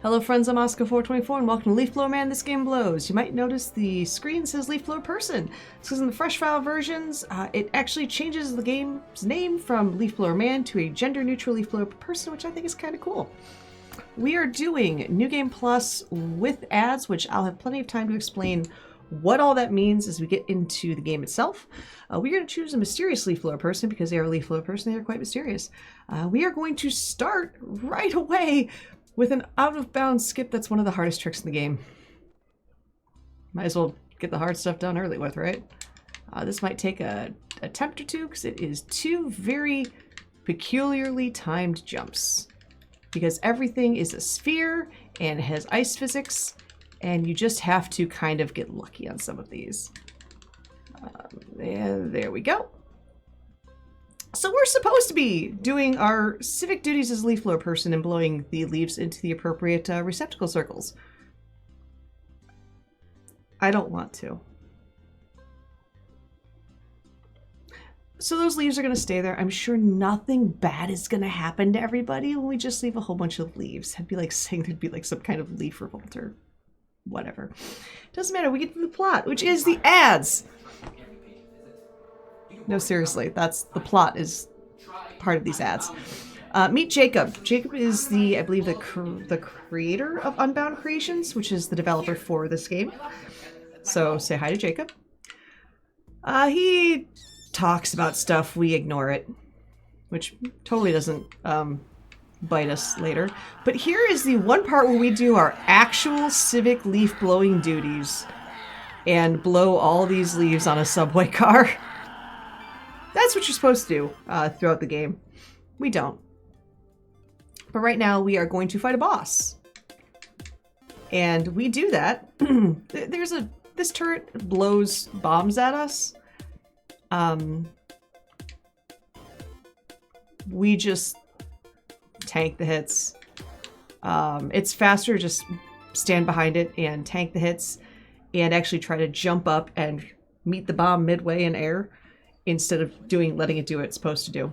Hello friends, I'm Oscar424 and welcome to Leaf Blower Man, This Game Blows. You might notice the screen says Leaf Blower Person. It's because in the fresh file versions, it actually changes the game's name from Leaf Blower Man to a gender-neutral Leaf Blower Person, which I think is kind of cool. We are doing New Game Plus with ads, which I'll have plenty of time to explain what all that means as we get into the game itself. We're going to choose a mysterious Leaf Blower Person because they are a Leaf Blower Person, they are quite mysterious. We are going to start right away with an out-of-bounds skip that's one of the hardest tricks in the game. Might as well get the hard stuff done early with, right? This might take a attempt or two because it is two very peculiarly timed jumps. Because everything is a sphere and has ice physics, and you just have to kind of get lucky on some of these. And there we go. So we're supposed to be doing our civic duties as a leaf blower person and blowing the leaves into the appropriate receptacle circles. I don't want to. So those leaves are going to stay there. I'm sure nothing bad is going to happen to everybody when we just leave a whole bunch of leaves. It'd be like saying there'd be like some kind of leaf revolt or whatever. Doesn't matter. We get to the plot, which is the ads. No, seriously, that's the plot is part of these ads. Meet Jacob. Jacob is I believe, the creator of Unbound Creations, which is the developer for this game. So say hi to Jacob. He talks about stuff, we ignore it, which totally doesn't bite us later. But here is the one part where we do our actual civic leaf blowing duties and blow all these leaves on a subway car. That's what you're supposed to do throughout the game. We don't. But right now we are going to fight a boss. And we do that. This turret blows bombs at us. We just tank the hits. It's faster to just stand behind it and tank the hits and actually try to jump up and meet the bomb midway in air instead of letting it do what it's supposed to do.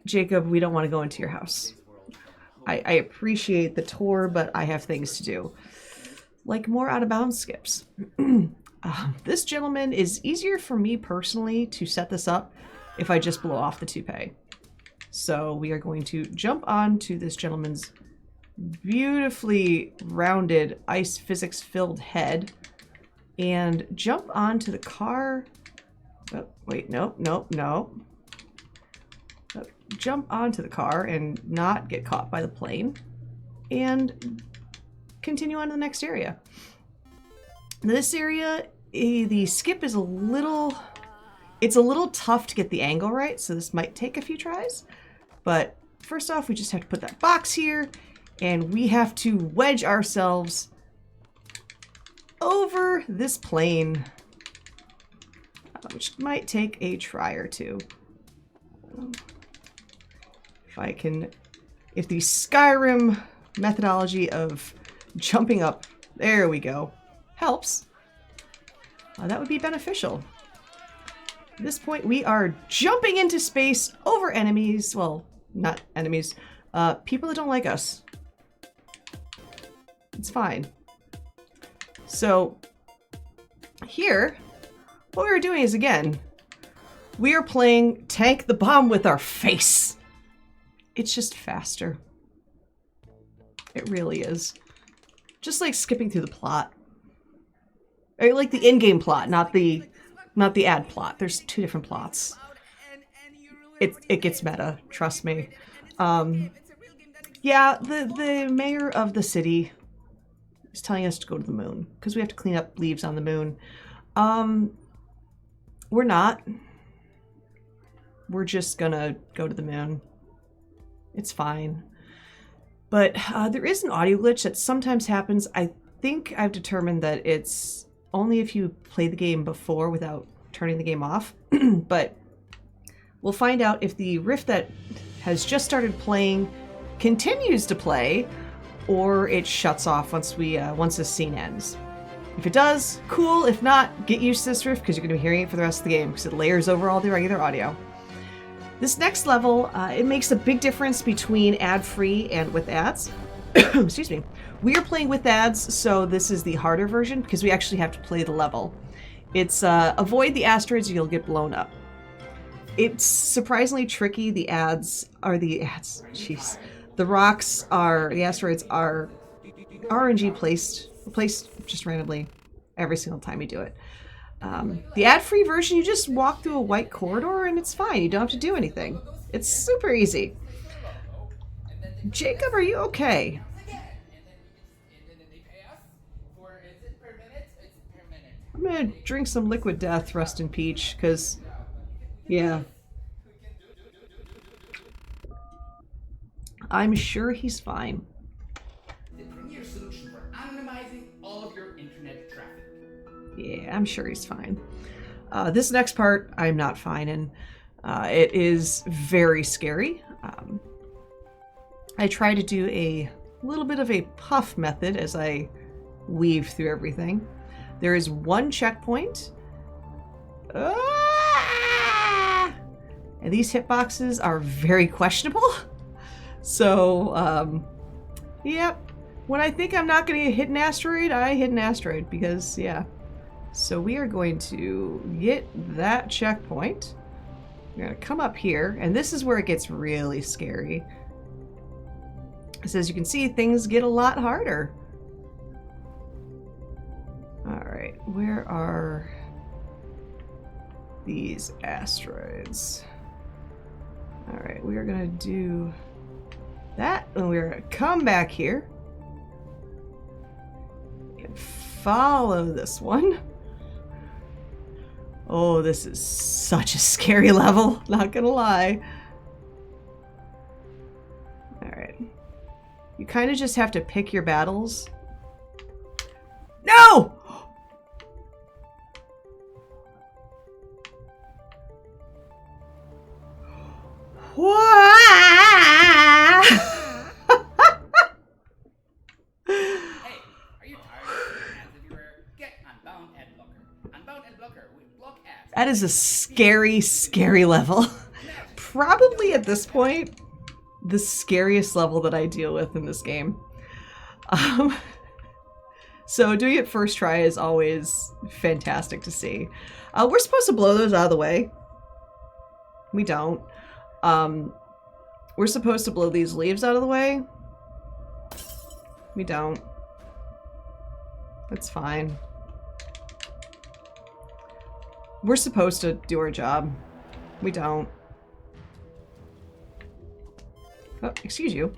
Jacob, we don't want to go into your house. I appreciate the tour, but I have things to do. Like more out-of-bounds skips. This gentleman is easier for me personally to set this up if I just blow off the toupee. So we are going to jump onto this gentleman's beautifully rounded ice physics filled head and jump onto the car. Oh, wait, no. Jump onto the car and not get caught by the plane and continue on to the next area. This area, the skip is a little tough to get the angle right, so this might take a few tries. But first off, we just have to put that box here, and we have to wedge ourselves over this plane, which might take a try or two. If the Skyrim methodology of jumping up, there we go, helps, that would be beneficial. At this point, we are jumping into space over enemies. Well, not enemies. People that don't like us. It's fine. So, here, what we were doing is, again, we are playing tank the bomb with our face. It's just faster. It really is. Just like skipping through the plot. Or like the in-game plot, not the ad plot. There's two different plots. It gets meta, trust me. Yeah, the mayor of the city is telling us to go to the moon because we have to clean up leaves on the moon. We're not. We're just gonna go to the moon. It's fine. But there is an audio glitch that sometimes happens. I think I've determined that it's only if you play the game before without turning the game off. But we'll find out if the riff that has just started playing continues to play or it shuts off once this scene ends. If it does, cool. If not, get used to this riff because you're going to be hearing it for the rest of the game because it layers over all the regular audio. This next level, it makes a big difference between ad-free and with ads. excuse me, we are playing with ads, so this is the harder version because we actually have to play the level. It's avoid the asteroids or you'll get blown up. It's surprisingly tricky. The asteroids are RNG placed just randomly every single time you do it. The ad-free version, you just walk through a white corridor and it's fine. You don't have to do anything. It's super easy. Jacob, are you okay? I'm gonna drink some liquid death, Rust and Peach, because, yeah. I'm sure he's fine. The premier solution for anonymizing all of your internet traffic. Yeah, I'm sure he's fine. This next part, I'm not fine in. It is very scary. I try to do a little bit of a puff method as I weave through everything. There is one checkpoint. Ah! And these hitboxes are very questionable. So, yep. When I think I'm not going to hit an asteroid, I hit an asteroid because, yeah. So we are going to get that checkpoint. We're going to come up here, and this is where it gets really scary. So as you can see, things get a lot harder. Alright, where are these asteroids? Alright, we are going to do that, and we're going to come back here and follow this one. Oh, this is such a scary level, not gonna lie. Alright. You kind of just have to pick your battles. No! That is a scary, scary level. Probably at this point, the scariest level that I deal with in this game. So doing it first try is always fantastic to see. We're supposed to blow those out of the way. We don't. We're supposed to blow these leaves out of the way. We don't. That's fine. We're supposed to do our job. We don't. Oh, excuse you.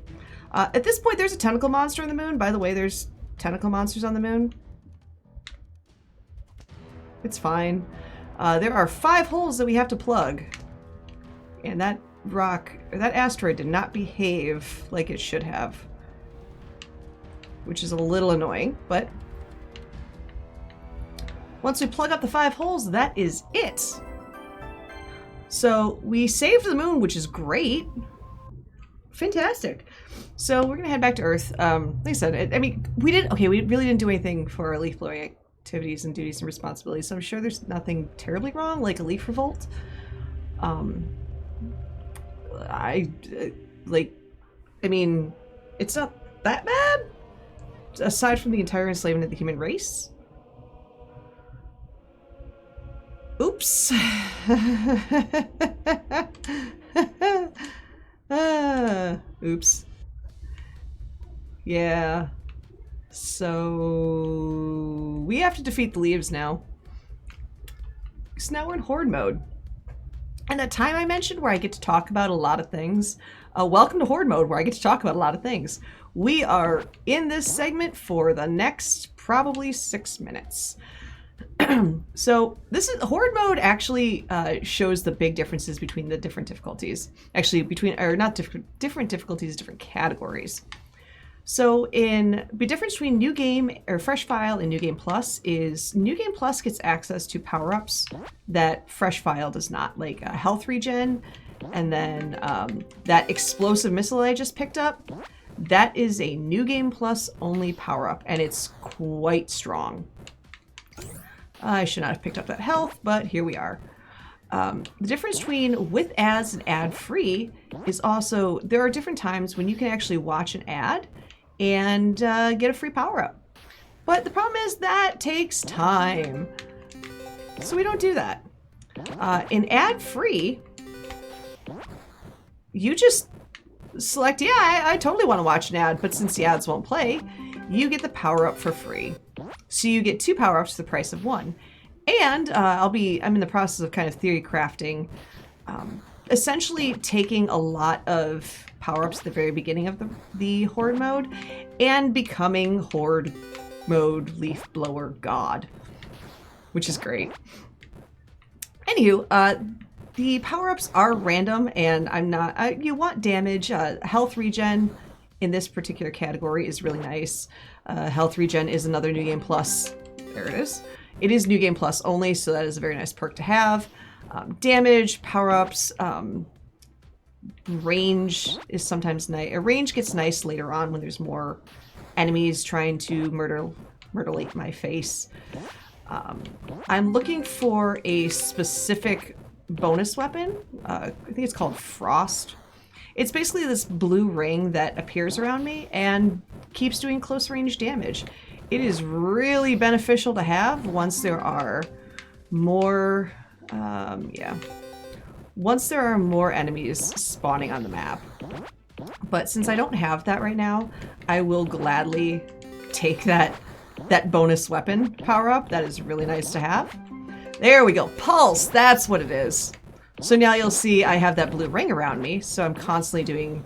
At this point, there's a tentacle monster on the moon. By the way, there's tentacle monsters on the moon. It's fine. There are 5 holes that we have to plug. And that that asteroid did not behave like it should have. Which is a little annoying, but once we plug up the 5 holes, that is it. So we saved the moon, which is great. Fantastic. So we're gonna head back to Earth. Like I said, I mean, we really didn't do anything for our leaf blowing activities and duties and responsibilities. So I'm sure there's nothing terribly wrong, like a leaf revolt. I mean, it's not that bad, aside from the entire enslavement of the human race. Oops. Oops. Yeah. So we have to defeat the leaves now. So now we're in Horde mode. And that time I mentioned where I get to talk about a lot of things. Welcome to Horde mode, where I get to talk about a lot of things. We are in this segment for the next probably 6 minutes. So this is Horde mode actually shows the big differences between the different difficulties. Actually, different difficulties, different categories. So the difference between New Game or Fresh File and New Game Plus is New Game Plus gets access to power-ups that Fresh File does not, like health regen, and then that explosive missile I just picked up. That is a New Game Plus only power-up, and it's quite strong. I should not have picked up that health, but here we are. The difference between with ads and ad-free is also there are different times when you can actually watch an ad and get a free power-up. But the problem is that takes time. So we don't do that. In ad-free, you just select, yeah, I totally want to watch an ad, but since the ads won't play, you get the power-up for free. So you get 2 power-ups for the price of 1. And I'm in the process of kind of theory crafting, essentially taking a lot of power-ups at the very beginning of the Horde mode and becoming Horde Mode Leaf Blower God, which is great. Anywho, the power-ups are random, and I'm not... you want damage. Health regen in this particular category is really nice. Health regen is another New Game Plus. There it is. It is New Game Plus only, so that is a very nice perk to have. Damage, power-ups, range is sometimes nice. Range gets nice later on when there's more enemies trying to murderate my face. I'm looking for a specific bonus weapon. I think it's called Frost. It's basically this blue ring that appears around me and keeps doing close range damage. It is really beneficial to have once there are more, once there are more enemies spawning on the map. But since I don't have that right now, I will gladly take that bonus weapon power up. That is really nice to have. There we go. Pulse, that's what it is. So now you'll see I have that blue ring around me, so I'm constantly doing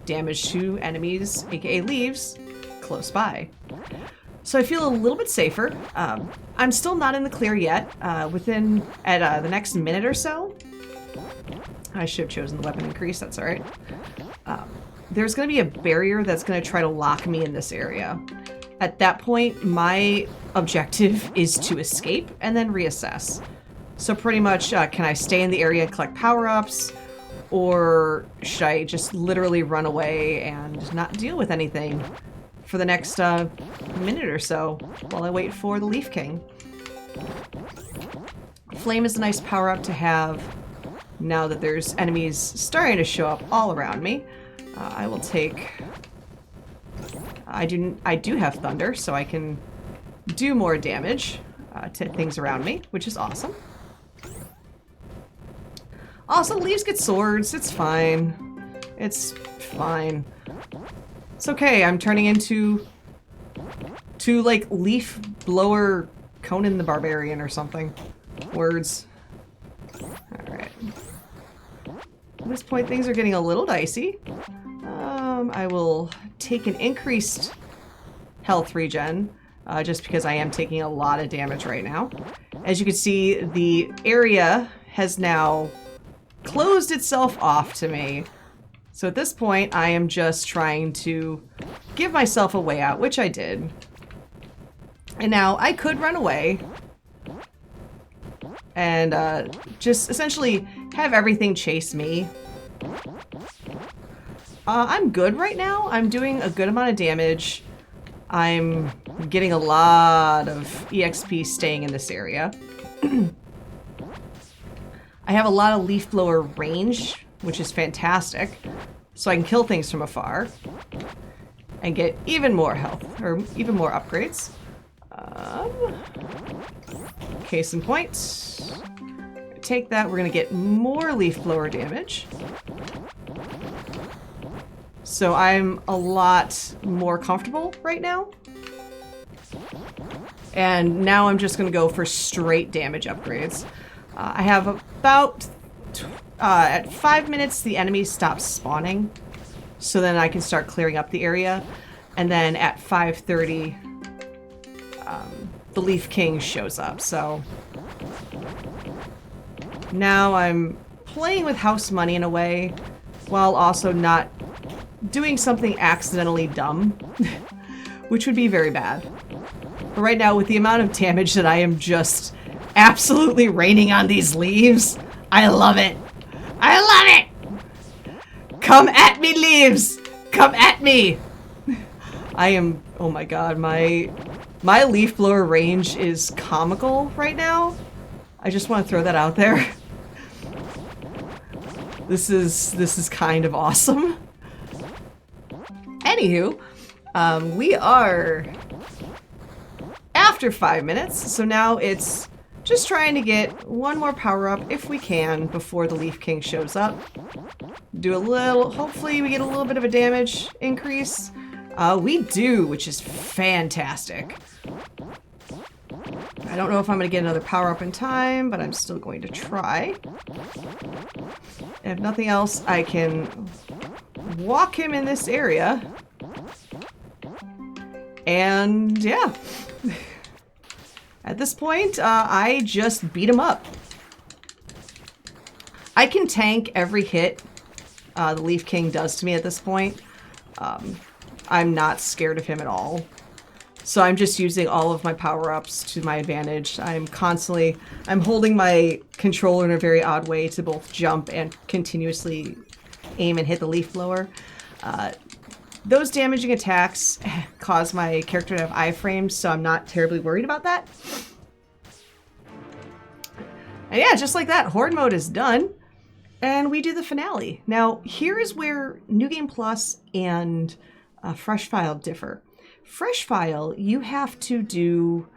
damage to enemies, aka leaves, close by. So I feel a little bit safer. I'm still not in the clear yet. At the next minute or so, I should have chosen the weapon increase, that's all right. There's going to be a barrier that's going to try to lock me in this area. At that point, my objective is to escape and then reassess. So pretty much, can I stay in the area and collect power-ups, or should I just literally run away and not deal with anything for the next minute or so while I wait for the Leaf King? Flame is a nice power-up to have now that there's enemies starting to show up all around me. I will take... I do have Thunder, so I can do more damage to things around me, which is awesome. Also, leaves get swords. It's fine. It's fine. It's okay. I'm turning into like Leaf Blower Conan the Barbarian or something. Words. Alright. At this point, things are getting a little dicey. I will take an increased health regen, just because I am taking a lot of damage right now. As you can see, the area has now closed itself off to me. So at this point, I am just trying to give myself a way out, which I did. And now I could run away and just essentially have everything chase me. I'm good right now. I'm doing a good amount of damage. I'm getting a lot of EXP staying in this area. I have a lot of leaf blower range, which is fantastic. So I can kill things from afar and get even more health, or even more upgrades. Case in point. Take that, we're gonna get more leaf blower damage. So I'm a lot more comfortable right now. And now I'm just gonna go for straight damage upgrades. I have about, at 5 minutes, the enemy stops spawning. So then I can start clearing up the area. And then at 5:30, the Leaf King shows up, so... Now I'm playing with house money in a way, while also not doing something accidentally dumb, which would be very bad. But right now, with the amount of damage that I am just absolutely raining on these leaves, I love it! I love it! Come at me, leaves! Come at me! I am... oh my god, my leaf blower range is comical right now. I just want to throw that out there. This is kind of awesome. Anywho, We are after 5 minutes, so now it's just trying to get one more power up if we can before the Leaf King shows up. Do a little, hopefully we get a little bit of a damage increase. We do, which is fantastic. I don't know if I'm going to get another power up in time, but I'm still going to try. If nothing else, I can walk him in this area. And yeah. At this point, I just beat him up. I can tank every hit the Leaf King does to me at this point. I'm not scared of him at all. So I'm just using all of my power-ups to my advantage. I'm holding my controller in a very odd way to both jump and continuously aim and hit the leaf blower. Those damaging attacks cause my character to have iframes, so I'm not terribly worried about that. And yeah, just like that, Horde Mode is done. And we do the finale. Now, here is where New Game Plus and Fresh File differ. Fresh File, you have to do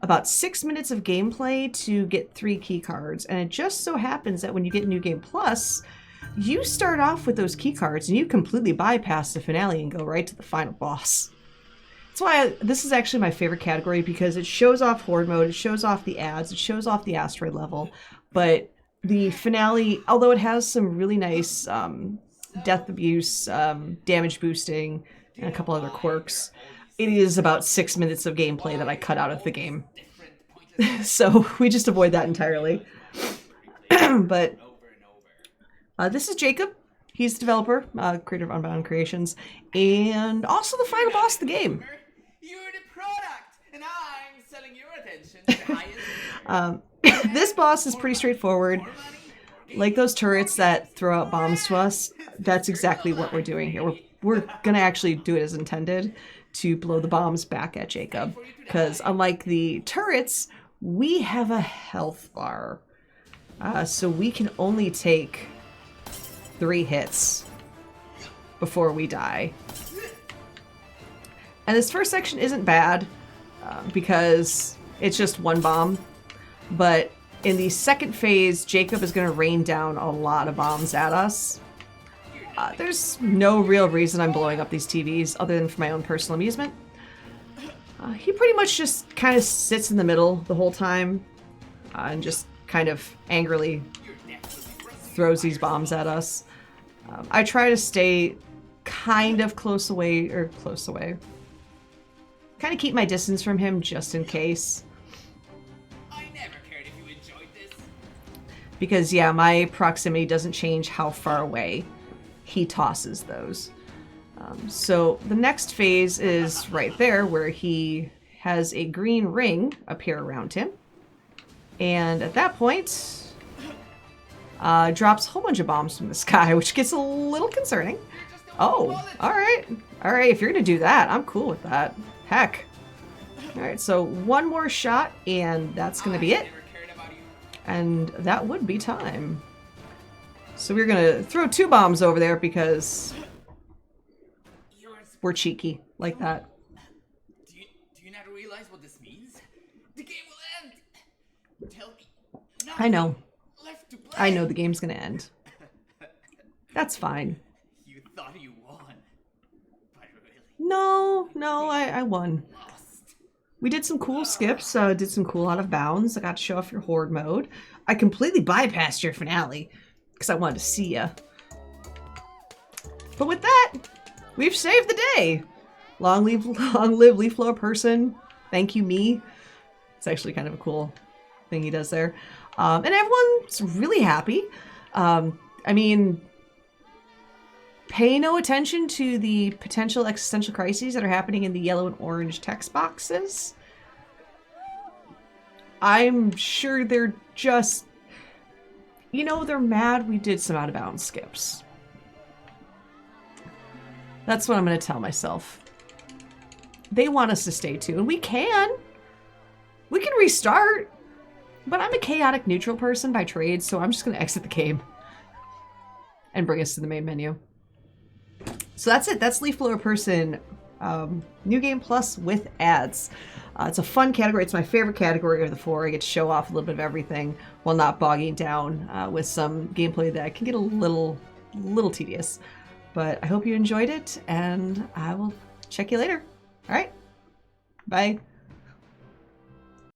about 6 minutes of gameplay to get 3 key cards. And it just so happens that when you get New Game Plus, you start off with those key cards and you completely bypass the finale and go right to the final boss. That's why this is actually my favorite category, because it shows off Horde Mode, it shows off the ads, it shows off the asteroid level, but the finale, although it has some really nice death abuse, damage boosting, and a couple other quirks, it is about 6 minutes of gameplay that I cut out of the game. So we just avoid that entirely. But this is Jacob. He's the developer, creator of Unbound Creations, and also the final boss of the game. You're the product, and I'm selling your attention to the highest. This boss is pretty straightforward. Like those turrets that throw out bombs to us, that's exactly what we're doing here. We're gonna actually do it as intended, to blow the bombs back at Jacob. Because unlike the turrets, we have a health bar. So we can only take 3 hits before we die. And this first section isn't bad, because it's just one bomb. But in the second phase, Jacob is going to rain down a lot of bombs at us. There's no real reason I'm blowing up these TVs other than for my own personal amusement. He pretty much just kind of sits in the middle the whole time and just kind of angrily throws these bombs at us. I try to stay kind of close away. Kind of keep my distance from him just in case. I never cared if you enjoyed this. Because yeah, my proximity doesn't change how far away he tosses those. So the next phase is right there, where he has a green ring appear around him. And at that point, drops a whole bunch of bombs from the sky, which gets a little concerning. Oh, alright. Alright, if you're gonna do that, I'm cool with that. Heck. Alright, so one more shot, and that's gonna be it. And that would be time. So we're gonna throw 2 bombs over there because we're cheeky like that. Do you not realize what this means? The game will end. Tell me. I know. Left to play. I know the game's gonna end. That's fine. You thought you won, but really No, I won. lost. We did some cool skips, did some cool out of bounds. I got to show off your Horde Mode. I completely bypassed your finale because I wanted to see ya. But with that, we've saved the day. Long live Leaf Blower Person. Thank you, me. It's actually kind of a cool thing he does there. And everyone's really happy. I mean, pay no attention to the potential existential crises that are happening in the yellow and orange text boxes. I'm sure they're just, you know, they're mad we did some out of bounds skips. That's what I'm going to tell myself. They want us to stay too, and we can. We can restart. But I'm a chaotic neutral person by trade, so I'm just going to exit the game and bring us to the main menu. So that's it. That's Leaf Blower Person New Game Plus with ads. It's a fun category. It's my favorite category of the four. I get to show off a little bit of everything while not bogging down with some gameplay that can get a little tedious. But I hope you enjoyed it, and I will check you later. All right, bye.